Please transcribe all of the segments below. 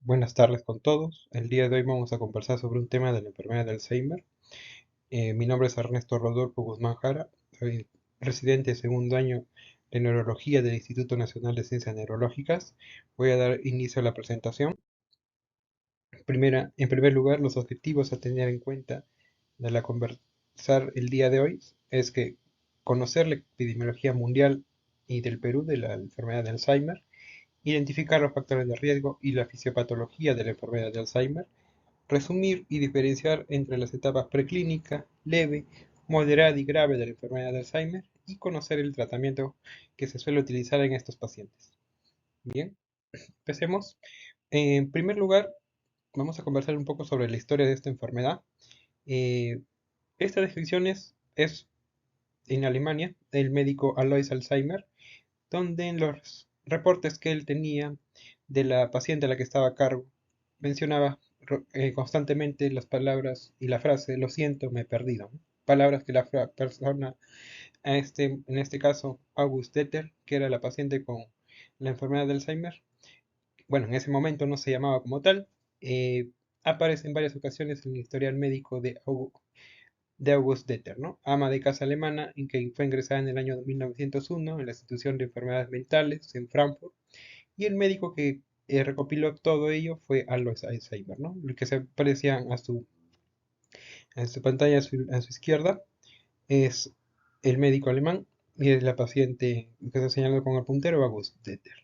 Buenas tardes con todos. El día de hoy vamos a conversar sobre un tema de la enfermedad de Alzheimer. Mi nombre es Ernesto Rodolfo Guzmán Jara, soy residente de segundo año de Neurología del Instituto Nacional de Ciencias Neurológicas. Voy a dar inicio a la presentación. En primer lugar, los objetivos a tener en cuenta de la conversar el día de hoy es que conocer la epidemiología mundial y del Perú de la enfermedad de Alzheimer, identificar los factores de riesgo y la fisiopatología de la enfermedad de Alzheimer, resumir y diferenciar entre las etapas preclínica, leve, moderada y grave de la enfermedad de Alzheimer y conocer el tratamiento que se suele utilizar en estos pacientes. Bien, empecemos. En primer lugar, vamos a conversar un poco sobre la historia de esta enfermedad. Eh, esta descripción es en Alemania, del médico Alois Alzheimer, donde en los reportes que él tenía de la paciente a la que estaba a cargo, mencionaba constantemente las palabras y la frase, lo siento, me he perdido, ¿no? Palabras que la persona, en este caso, August Detter, que era la paciente con la enfermedad de Alzheimer, bueno, en ese momento no se llamaba como tal, eh, aparece en varias ocasiones en el historial médico de August Detter, ¿no? Ama de casa alemana, en que fue ingresada en el año 1901 en la institución de enfermedades mentales en Frankfurt, y el médico que recopiló todo ello fue Alois Alzheimer, ¿no? El que se aprecia a su pantalla a su izquierda es el médico alemán y es la paciente que está señalado con el puntero August Detter.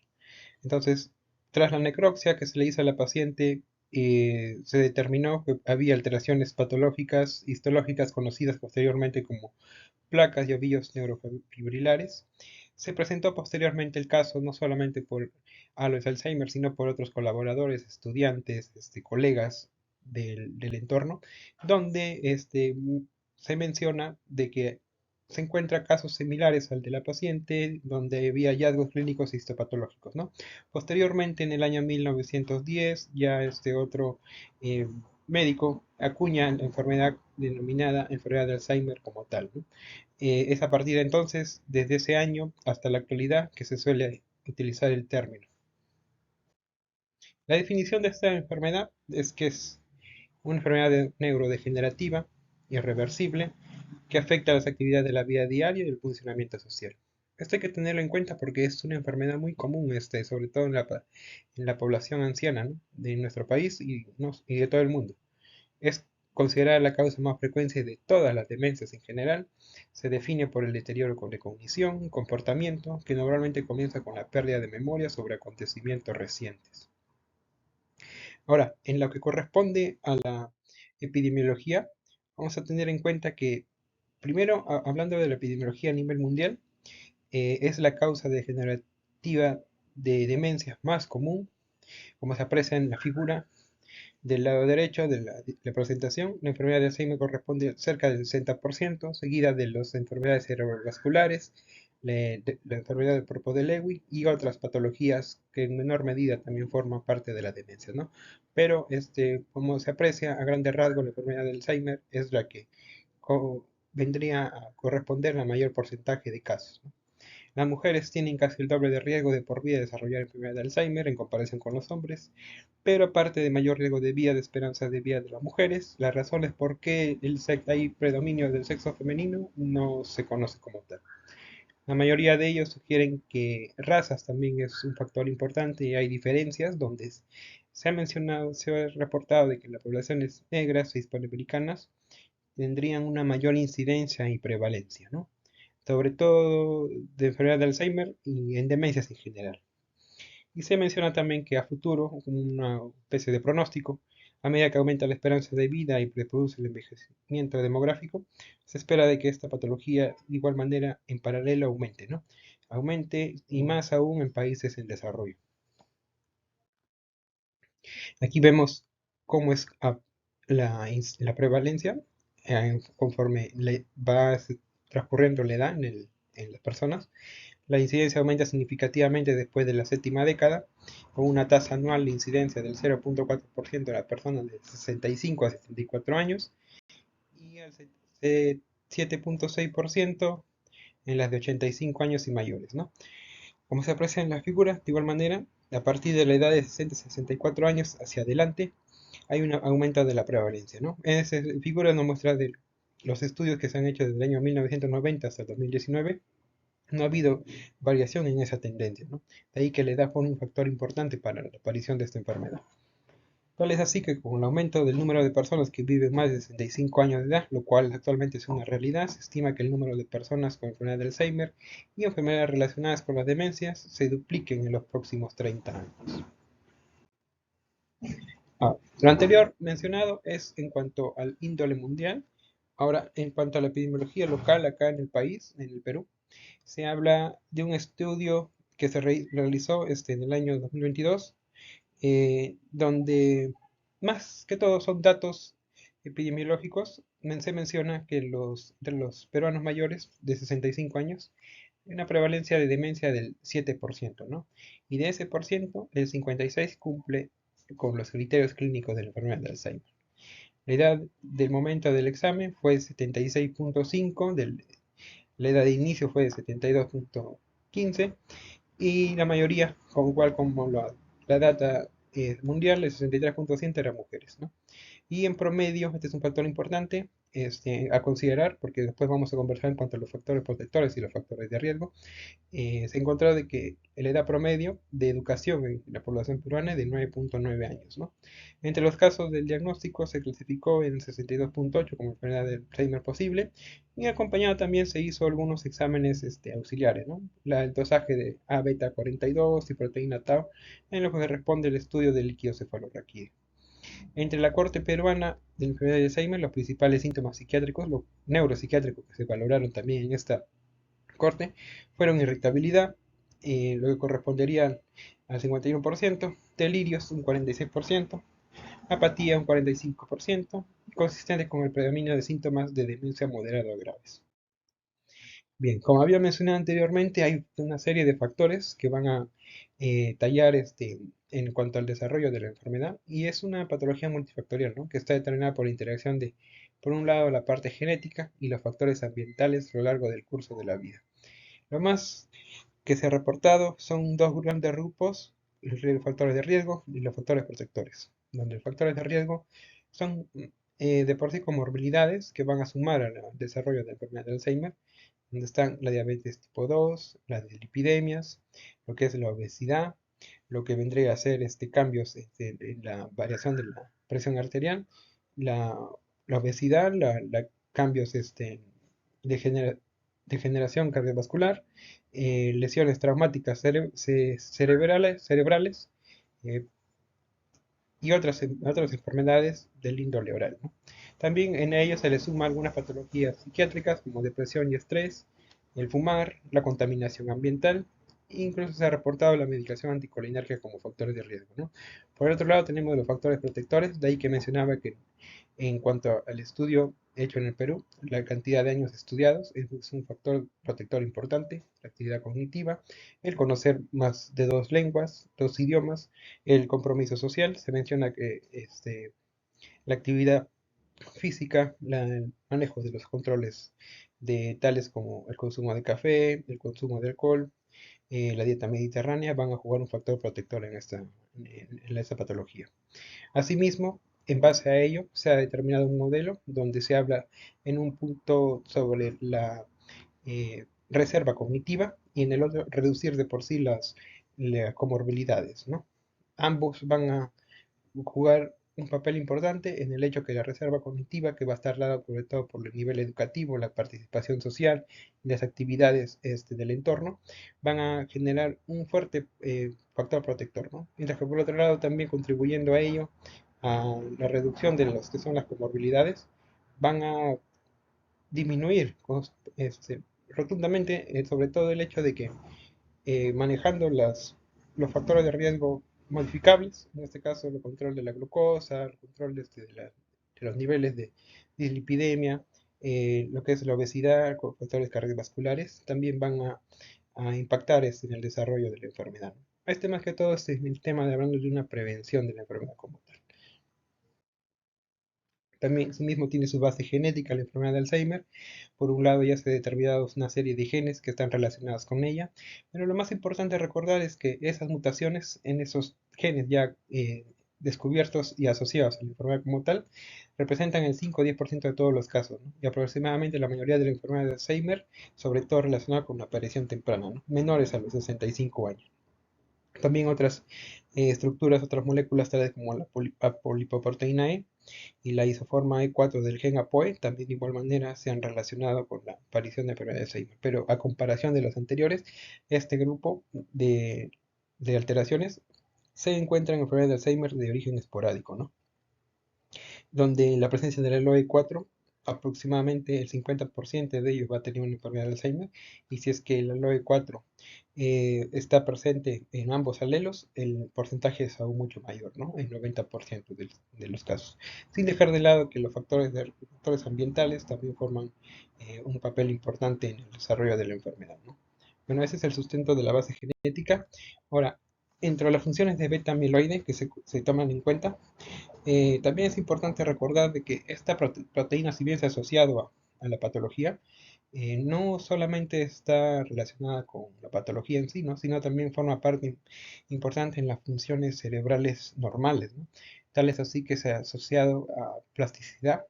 Entonces, tras la necropsia que se le hizo a la paciente, se determinó que había alteraciones patológicas histológicas conocidas posteriormente como placas y ovillos neurofibrilares. Se presentó posteriormente el caso no solamente por Alois Alzheimer, sino por otros colaboradores, estudiantes, colegas del entorno, donde se menciona de que se encuentran casos similares al de la paciente, donde había hallazgos clínicos histopatológicos, ¿no? Posteriormente, en el año 1910, ya este otro eh, médico acuña la enfermedad denominada enfermedad de Alzheimer como tal, ¿no? Es a partir de entonces, desde ese año hasta la actualidad, que se suele utilizar el término. La definición de esta enfermedad es que es una enfermedad neurodegenerativa, irreversible, que afecta a las actividades de la vida diaria y el funcionamiento social. Esto hay que tenerlo en cuenta porque es una enfermedad muy común, sobre todo en la población anciana, ¿no?, de nuestro país y, ¿no?, y de todo el mundo. Es considerada la causa más frecuente de todas las demencias en general. Se define por el deterioro de cognición, comportamiento, que normalmente comienza con la pérdida de memoria sobre acontecimientos recientes. Ahora, en lo que corresponde a la epidemiología, vamos a tener en cuenta que, primero, hablando de la epidemiología a nivel mundial, es la causa degenerativa de demencias más común, como se aprecia en la figura del lado derecho de la presentación. La enfermedad de Alzheimer corresponde a cerca del 60%, seguida de las enfermedades cerebrovasculares, la enfermedad del cuerpo de Lewy y otras patologías que en menor medida también forman parte de la demencia, ¿no? Pero como se aprecia a grandes rasgos, la enfermedad de Alzheimer es la que vendría a corresponder al mayor porcentaje de casos, ¿no? Las mujeres tienen casi el doble de riesgo de por vida de desarrollar enfermedad de Alzheimer en comparación con los hombres, pero aparte de mayor riesgo de vida, de esperanza de vida de las mujeres, las razones por qué hay predominio del sexo femenino no se conoce como tal. La mayoría de ellos sugieren que razas también es un factor importante y hay diferencias donde se ha mencionado, se ha reportado de que las poblaciones negras e hispanoamericanas tendrían una mayor incidencia y prevalencia, ¿no? Sobre todo de enfermedad de Alzheimer y en demencias en general. Y se menciona también que a futuro, como una especie de pronóstico, a medida que aumenta la esperanza de vida y reproduce el envejecimiento demográfico, se espera de que esta patología de igual manera en paralelo aumente, ¿no? Aumente y más aún en países en desarrollo. Aquí vemos cómo es la prevalencia conforme va transcurriendo la edad en las personas. La incidencia aumenta significativamente después de la séptima década, con una tasa anual de incidencia del 0,4% de las personas de 65 a 74 años y el 7,6% en las de 85 años y mayores, ¿no? Como se aprecia en la figura, de igual manera, A partir de la edad de 60-64 años hacia adelante, hay un aumento de la prevalencia, ¿no? En esa figura nos muestra de los estudios que se han hecho desde el año 1990 hasta el 2019, no ha habido variación en esa tendencia, ¿no? De ahí que la edad fue un factor importante para la aparición de esta enfermedad. Tal es así que con el aumento del número de personas que viven más de 65 años de edad, lo cual actualmente es una realidad, se estima que el número de personas con enfermedad de Alzheimer y enfermedades relacionadas con las demencias se dupliquen en los próximos 30 años. Lo anterior mencionado es en cuanto al índole mundial. Ahora, en cuanto a la epidemiología local acá en el país, en el Perú, se habla de un estudio que se realizó en el año 2022, donde más que todo son datos epidemiológicos. Se menciona que de los peruanos mayores de 65 años hay una prevalencia de demencia del 7%, ¿no? Y de ese por ciento, el 56% cumple con los criterios clínicos de la enfermedad de Alzheimer. La edad del momento del examen fue 76.5, la edad de inicio fue de 72.15 y la mayoría, como igual como la data mundial, el 63.100 eran mujeres, ¿no? Y en promedio, este es un factor importante a considerar, porque después vamos a conversar en cuanto a los factores protectores y los factores de riesgo. Se encontró de que la edad promedio de educación en la población peruana es de 9.9 años, ¿no? Entre los casos del diagnóstico se clasificó en 62.8 como enfermedad de Alzheimer posible y acompañado también se hizo algunos exámenes auxiliares, ¿no? El dosaje de A beta 42 y proteína tau en lo que responde el estudio del líquido cefalorraquídeo. Entre la corte peruana de enfermedad de Alzheimer, los principales síntomas psiquiátricos, los neuropsiquiátricos que se valoraron también en esta corte fueron irritabilidad, lo que correspondería al 51%, delirios un 46%, apatía un 45%, consistente con el predominio de síntomas de demencia moderada o graves. Bien, como había mencionado anteriormente, hay una serie de factores que van a tallar en cuanto al desarrollo de la enfermedad y es una patología multifactorial, ¿no? Que está determinada por la interacción de, por un lado, la parte genética y los factores ambientales a lo largo del curso de la vida. Lo más que se ha reportado son dos grandes grupos, los factores de riesgo y los factores protectores, donde los factores de riesgo son de por sí comorbilidades que van a sumar al desarrollo de la enfermedad de Alzheimer, donde están la diabetes tipo 2, las dislipidemias, lo que es la obesidad, lo que vendría a ser cambios en la variación de la presión arterial, la, la obesidad, cambios de, degeneración cardiovascular, lesiones traumáticas cerebrales eh, y otras enfermedades del índole oral, ¿no? También en ellos se le suma algunas patologías psiquiátricas como depresión y estrés, el fumar, la contaminación ambiental, e incluso se ha reportado la medicación anticolinérgica como factores de riesgo, ¿no? Por otro lado tenemos los factores protectores, de ahí que mencionaba que en cuanto al estudio hecho en el Perú, la cantidad de años estudiados es un factor protector importante, la actividad cognitiva, el conocer más de dos lenguas, dos idiomas, el compromiso social. Se menciona que la actividad física, el manejo de los controles de tales como el consumo de café, el consumo de alcohol, la dieta mediterránea van a jugar un factor protector en esta patología. Asimismo, en base a ello, se ha determinado un modelo donde se habla en un punto sobre la reserva cognitiva y en el otro reducir de por sí las comorbilidades, ¿no? Ambos van a jugar un papel importante en el hecho que la reserva cognitiva, que va a estar dada sobre todo por el nivel educativo, la participación social y las actividades del entorno, van a generar un fuerte factor protector, ¿no? Mientras que por otro lado también contribuyendo a ello, a la reducción de las que son las comorbilidades, van a disminuir rotundamente, sobre todo el hecho de que manejando los factores de riesgo modificables, en este caso el control de la glucosa, el control de los niveles de dislipidemia, lo que es la obesidad, con factores cardiovasculares, también van a impactar en el desarrollo de la enfermedad. Más que todo es el tema de hablando de una prevención de la enfermedad como tal. También, asimismo, tiene su base genética la enfermedad de Alzheimer. Por un lado, ya se ha determinado una serie de genes que están relacionadas con ella, pero lo más importante recordar es que esas mutaciones en esos genes ya descubiertos y asociados a la enfermedad como tal representan el 5 o 10% de todos los casos, ¿no? Y aproximadamente la mayoría de la enfermedad de Alzheimer, sobre todo relacionada con la aparición temprana, ¿no? Menores a los 65 años. También otras estructuras, otras moléculas, tales como la polipoproteína E y la isoforma E4 del gen APOE, también de igual manera se han relacionado con la aparición de enfermedad de Alzheimer. Pero a comparación de los anteriores, este grupo de alteraciones se encuentra en enfermedad de Alzheimer de origen esporádico, ¿no? Donde la presencia del aloe 4, aproximadamente el 50% de ellos va a tener una enfermedad de Alzheimer, y si es que el aloe 4 está presente en ambos alelos, el porcentaje es aún mucho mayor, ¿no? El 90% de los casos. Sin dejar de lado que los factores ambientales también forman un papel importante en el desarrollo de la enfermedad, ¿no? Bueno, ese es el sustento de la base genética. Ahora, entre las funciones de beta amiloide que se toman en cuenta, también es importante recordar de que esta proteína, si bien se ha asociado a la patología, no solamente está relacionada con la patología en sí, ¿no? Sino también forma parte importante en las funciones cerebrales normales, ¿no? Tal es así que se ha asociado a plasticidad,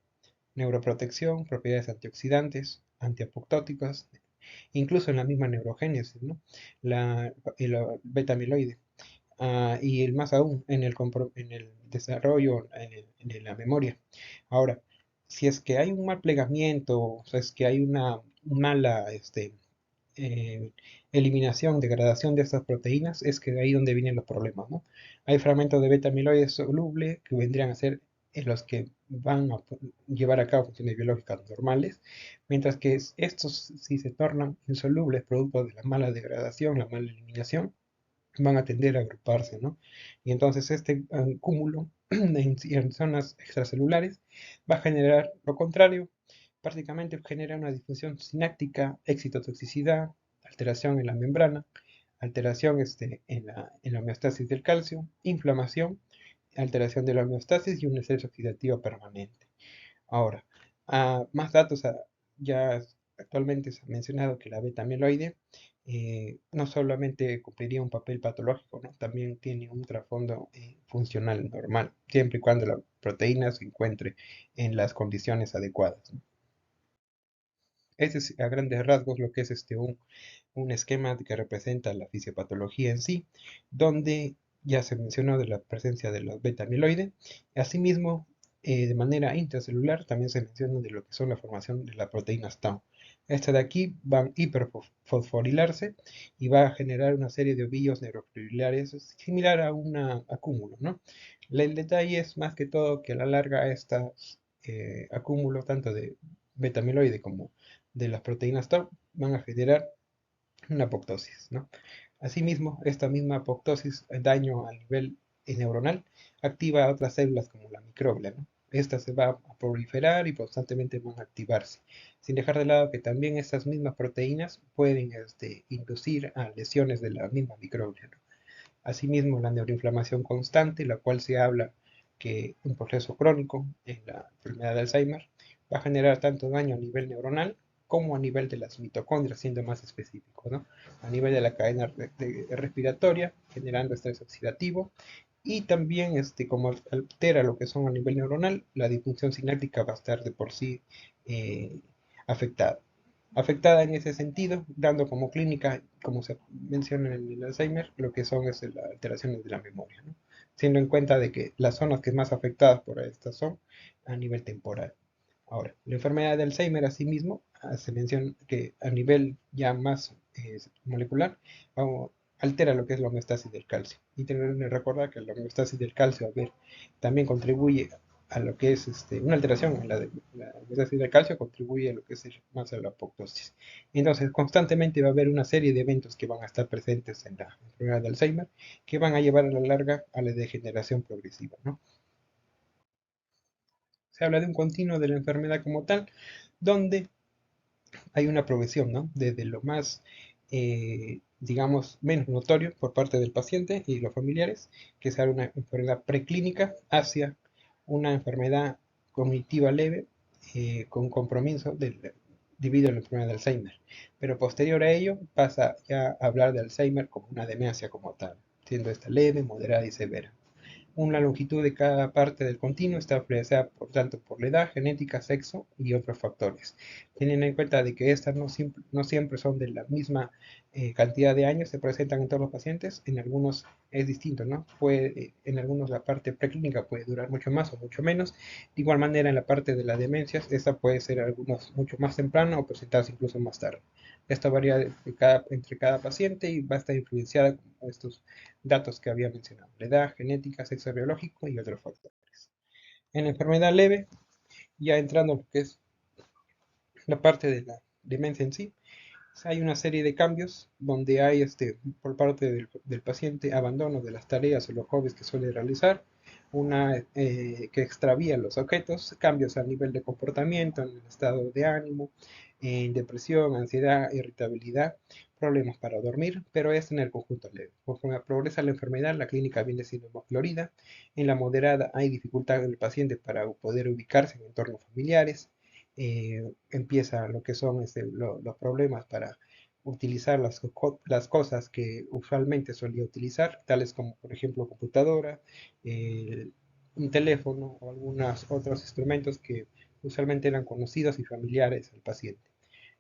neuroprotección, propiedades antioxidantes, antiapoptóticas, incluso en la misma neurogénesis, ¿no? El beta amiloide. Y el más aún en el desarrollo de la memoria. Ahora, si es que hay un mal plegamiento, o sea, es que hay una mala eh, eliminación, degradación de estas proteínas, es que de ahí donde vienen los problemas, ¿no? Hay fragmentos de beta amiloide soluble que vendrían a ser los que van a llevar a cabo funciones biológicas normales, mientras que estos, si se tornan insolubles producto de la mala degradación, la mala eliminación, van a tender a agruparse, ¿no? Y entonces este cúmulo en zonas extracelulares va a generar lo contrario, prácticamente genera una disfunción sináptica, excitotoxicidad, alteración en la membrana, alteración en la homeostasis del calcio, inflamación, alteración de la homeostasis y un estrés oxidativo permanente. Ahora, más datos, ya actualmente se ha mencionado que la beta amiloide no solamente cumpliría un papel patológico, ¿no? También tiene un trasfondo funcional normal, siempre y cuando la proteína se encuentre en las condiciones adecuadas, ¿no? Ese es a grandes rasgos lo que es un esquema que representa la fisiopatología en sí, donde ya se mencionó de la presencia de los beta amiloide. Asimismo, de manera intracelular también se menciona de lo que son la formación de la proteína tau. Estas de aquí van a hiperfosforilarse y va a generar una serie de ovillos neurofibrilares similar a un acúmulo, ¿no? El detalle es más que todo que a la larga estos acúmulos tanto de beta amiloide como de las proteínas tau van a generar una apoptosis, ¿no? Asimismo, esta misma apoptosis, daño a nivel neuronal, activa a otras células como la microglia, ¿no? Esta se va a proliferar y constantemente van a activarse, sin dejar de lado que también estas mismas proteínas pueden inducir a lesiones de la misma microglia, ¿no? Asimismo, la neuroinflamación constante, la cual se habla que un proceso crónico en la enfermedad de Alzheimer va a generar tanto daño a nivel neuronal como a nivel de las mitocondrias, siendo más específico, ¿no? A nivel de la cadena respiratoria, generando estrés oxidativo, y también como altera lo que son a nivel neuronal, la disfunción sináptica va a estar de por sí eh, afectada. Afectada en ese sentido, dando como clínica, como se menciona en el Alzheimer, lo que son las alteraciones de la memoria, ¿no? Siendo en cuenta de que las zonas que más afectadas por estas son a nivel temporal. Ahora, la enfermedad de Alzheimer, asimismo, se menciona que a nivel ya más molecular, altera lo que es la homeostasis del calcio. Y tener que recordar que la homeostasis del calcio, a ver, también contribuye a lo que es una alteración en la homeostasis del calcio, contribuye a lo que es más a la apoptosis. Entonces, constantemente va a haber una serie de eventos que van a estar presentes en la enfermedad de Alzheimer, que van a llevar a la larga a la degeneración progresiva, ¿no? Se habla de un continuo de la enfermedad como tal, donde hay una progresión, ¿no? Desde lo más, digamos, menos notorio por parte del paciente y los familiares, que sea una enfermedad preclínica, hacia una enfermedad cognitiva leve con compromiso debido a la enfermedad de Alzheimer. Pero posterior a ello pasa ya a hablar de Alzheimer como una demencia como tal, siendo esta leve, moderada y severa. Una longitud de cada parte del continuo está influenciada por tanto por la edad, genética, sexo y otros factores. Teniendo en cuenta de que estas no siempre son de la misma cantidad de años, se presentan en todos los pacientes, en algunos es distinto, ¿no? En algunos la parte preclínica puede durar mucho más o mucho menos. De igual manera en la parte de las demencias, esta puede ser algunos mucho más temprano o presentarse incluso más tarde. Esto varía entre cada paciente y va a estar influenciada con estos datos que había mencionado, la edad, genética, sexo biológico y otros factores. En la enfermedad leve, ya entrando en lo que es la parte de la demencia en sí, hay una serie de cambios donde hay por parte del paciente abandono de las tareas o los hobbies que suele realizar, que extravía los objetos, cambios a nivel de comportamiento, en el estado de ánimo, en depresión, ansiedad, irritabilidad, problemas para dormir, pero es en el conjunto leve. Conforme progresa la enfermedad, la clínica viene siendo más florida. En la moderada hay dificultad del paciente para poder ubicarse en entornos familiares. Empieza lo que son los problemas para utilizar las cosas que usualmente solía utilizar, tales como por ejemplo computadora, eh, un teléfono o algunos otros instrumentos que usualmente eran conocidos y familiares al paciente.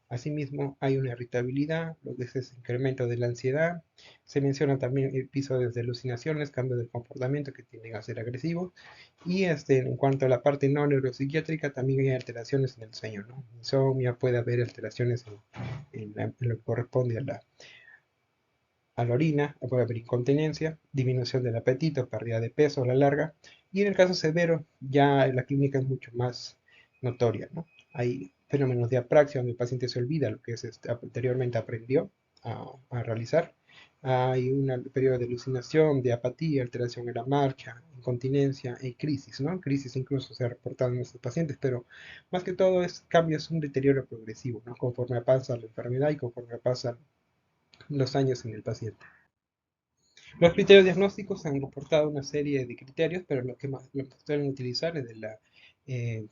Asimismo, hay una irritabilidad, lo que es incremento de la ansiedad. Se mencionan también episodios de alucinaciones, cambios de comportamiento que tienden a ser agresivos. Y en cuanto a la parte no neuropsiquiátrica, también hay alteraciones en el sueño, ¿no? Insomnio, puede haber alteraciones en lo que corresponde a la orina, puede haber incontinencia, disminución del apetito, pérdida de peso a la larga. Y en el caso severo, ya la clínica es mucho más notoria, ¿no? Hay fenómenos de apraxia donde el paciente se olvida lo que anteriormente aprendió a realizar. Hay un periodo de alucinación, de apatía, alteración en la marcha, incontinencia y crisis, ¿no? Crisis incluso se ha reportado en estos pacientes, pero más que todo es cambios, un deterioro progresivo, ¿no? Conforme pasa la enfermedad y conforme pasan los años en el paciente. Los criterios diagnósticos han reportado una serie de criterios, pero lo que suelen utilizar es eh,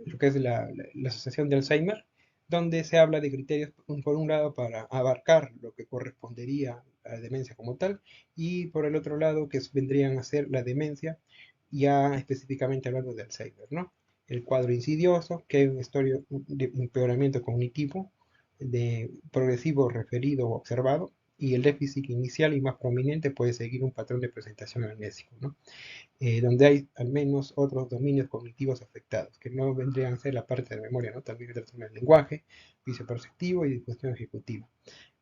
lo que es la Asociación de Alzheimer, donde se habla de criterios, por un lado, para abarcar lo que correspondería a la demencia como tal, y por el otro lado, que vendrían a ser la demencia, ya específicamente hablando de Alzheimer, ¿no? El cuadro insidioso, que es un historia de empeoramiento cognitivo, de progresivo referido o observado, y el déficit inicial y más prominente puede seguir un patrón de presentación amnésico, ¿no? Donde hay al menos otros dominios cognitivos afectados, que no vendrían a ser la parte de memoria, ¿no? También trastorno del lenguaje, vicio perceptivo y disposición ejecutiva.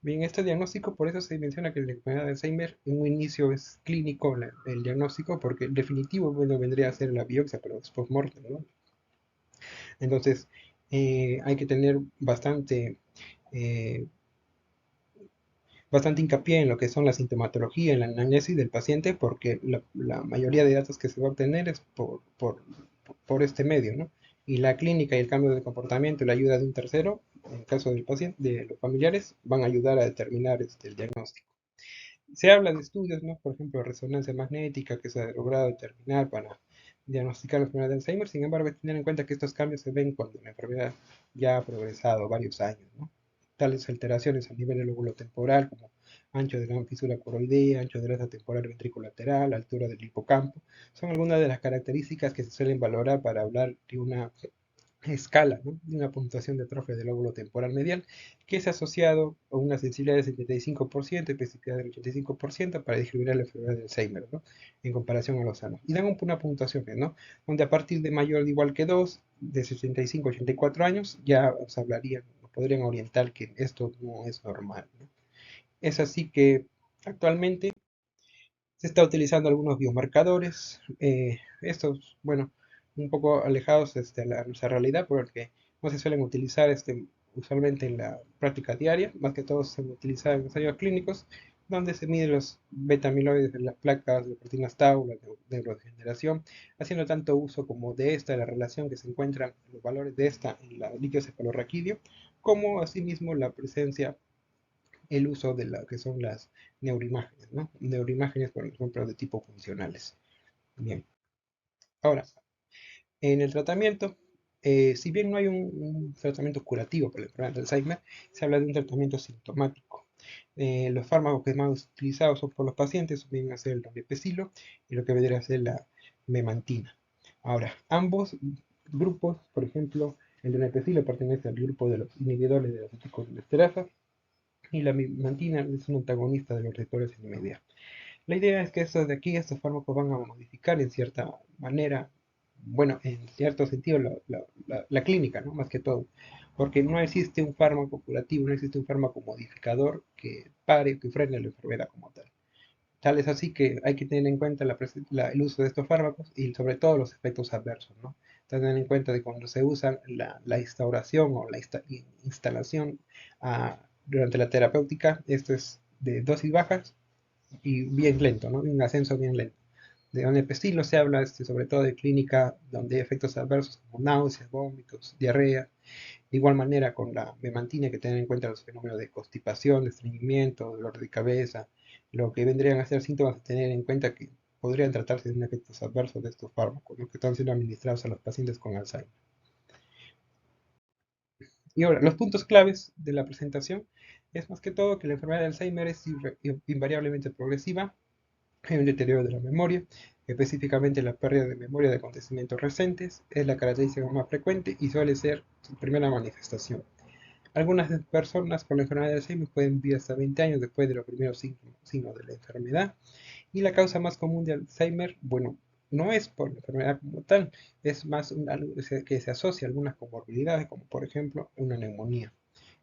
Bien, este diagnóstico, por eso se menciona que la enfermedad de Alzheimer en un inicio es clínico el diagnóstico, porque el definitivo, bueno, vendría a ser la biopsia, pero es post-mortem, ¿no? Entonces, hay que tener eh, bastante hincapié en lo que son la sintomatología, en la anamnesis del paciente, porque la mayoría de datos que se va a obtener es por este medio, ¿no? Y la clínica y el cambio de comportamiento y la ayuda de un tercero, en el caso del paciente, de los familiares, van a ayudar a determinar el diagnóstico. Se habla de estudios, ¿no? Por ejemplo, resonancia magnética que se ha logrado determinar para diagnosticar la enfermedad de Alzheimer. Sin embargo, hay que tener en cuenta que estos cambios se ven cuando la enfermedad ya ha progresado varios años, ¿no? Tales alteraciones a nivel del lóbulo temporal, como ancho de la fisura coroidea, ancho de la temporal ventricolateral, altura del hipocampo, son algunas de las características que se suelen valorar para hablar de una escala, ¿no? De una puntuación de atrofia del lóbulo temporal medial, que es asociado a una sensibilidad del 75% y especificidad del 85% para discriminar la enfermedad de Alzheimer, ¿no? En comparación a los sanos. Y dan una puntuación, ¿no? Donde a partir de mayor o igual que 2, de 65 a 84 años, ya os hablarían, nos podrían orientar que esto no es normal, ¿no? Es así que actualmente se está utilizando algunos biomarcadores, estos, bueno, un poco alejados a nuestra realidad, porque no se suelen utilizar usualmente en la práctica diaria, más que todo se utiliza en ensayos clínicos, donde se miden los beta-amiloides de las placas, de proteínas tau, la neurodegeneración, haciendo tanto uso como de esta, de la relación que se encuentran los valores de esta en la líquido cefalorraquídeo, como asimismo la presencia el uso de lo que son las neuroimágenes, ¿no? Neuroimágenes, por ejemplo, de tipo funcionales. Bien. Ahora, En el tratamiento, si bien no hay un tratamiento curativo para la enfermedad de Alzheimer, se habla de un tratamiento sintomático. Los fármacos que más utilizados son por los pacientes vienen a ser el donepezilo y lo que vendría a ser la memantina. Ahora, ambos grupos, por ejemplo, el donepezilo pertenece al grupo de los inhibidores de la acetilcolinesterasa y la memantina es un antagonista de los receptores NMDA. La idea es que estos de aquí, estos fármacos van a modificar en cierta manera, bueno, en cierto sentido, la clínica, ¿no? Más que todo, porque no existe un fármaco curativo, no existe un fármaco modificador que pare, que frene la enfermedad como tal. Tal es así que hay que tener en cuenta el uso de estos fármacos y sobre todo los efectos adversos, ¿no? Tener en cuenta de cuando se usa la instauración o la instalación durante la terapéutica, esto es de dosis bajas y bien lento, ¿no? Un ascenso bien lento. De donepezilo se habla sobre todo de clínica donde hay efectos adversos como náuseas, vómitos, diarrea. De igual manera con la memantina hay que tener en cuenta los fenómenos de constipación, de estreñimiento, dolor de cabeza, lo que vendrían a ser síntomas a tener en cuenta que podrían tratarse de un efectos adversos de estos fármacos, ¿no? Que están siendo administrados a los pacientes con Alzheimer. Y ahora, los puntos claves de la presentación es más que todo que la enfermedad de Alzheimer es invariablemente progresiva. Hay un deterioro de la memoria, específicamente la pérdida de memoria de acontecimientos recientes, es la característica más frecuente y suele ser su primera manifestación. Algunas personas con la enfermedad de Alzheimer pueden vivir hasta 20 años después de los primeros signos de la enfermedad. Y la causa más común de Alzheimer, bueno, no es por la enfermedad como tal, es más algo que se asocia a algunas comorbilidades, como por ejemplo una neumonía,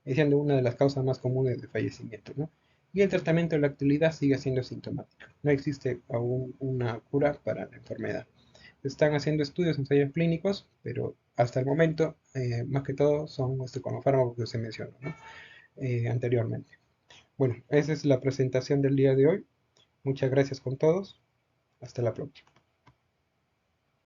siendo una de las causas más comunes de fallecimiento, ¿no? Y el tratamiento en la actualidad sigue siendo sintomático. No existe aún una cura para la enfermedad. Se están haciendo estudios, ensayos clínicos, pero hasta el momento, más que todo, son con los fármacos que se mencionó, ¿no? Anteriormente. Bueno, esa es la presentación del día de hoy. Muchas gracias con todos. Hasta la próxima.